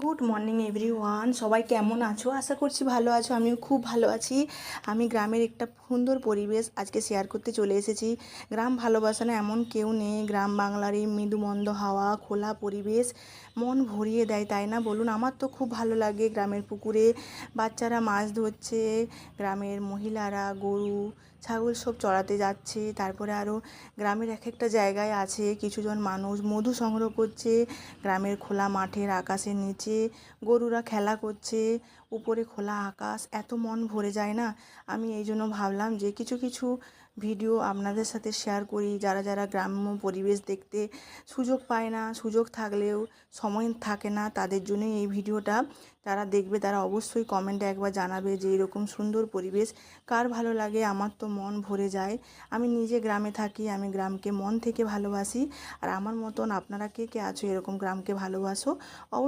Good morning everyone, সবাই কেমন আছো? আশা করছি ভালো আছো। আমিও খুব ভালো আছি। আমি গ্রামের একটা সুন্দর পরিবেশ আজকে শেয়ার করতে চলে এসেছি। গ্রাম ভালোবাসা না এমন কেউ নেই। গ্রাম বাংলার এই মৃদুমন্দ হাওয়া, খোলা পরিবেশ মন ভরিয়ে দেয়, তাই না বলুন? আমার তো খুব ভালো লাগে। গ্রামের পুকুরে বাচ্চারা মাছ ধরছে, গ্রামের মহিলারা গরু ছাগল সব চড়াতে যাচ্ছে। তারপরে আরও গ্রামের এক একটা জায়গায় আছে কিছুজন মানুষ মধু সংগ্রহ করছে। গ্রামের খোলা মাঠের আকাশের নিচে গরুরা খেলা করছে, উপরে খোলা আকাশ, এত মন ভরে যায় না। আমি এই জন্য ভাবলাম যে কিছু কিছু ভিডিও আপনাদের সাথে শেয়ার করি। যারা যারা গ্রাম্য পরিবেশ দেখতে সুযোগ পায় না, সুযোগ থাকলেও সময় থাকে না, তাদের জন্যই এই ভিডিওটা। যারা দেখবে তারা অবশ্যই কমেন্টে একবার জানাবে যে এরকম সুন্দর পরিবেশ কার ভালো লাগে। আমার তো মন ভরে যায়। আমি নিজে গ্রামে থাকি, আমি গ্রামকে মন থেকে ভালোবাসি। আর আমার মতন আপনারা কে কে আছো এরকম গ্রামকে ভালোবাসো? অবশ্যই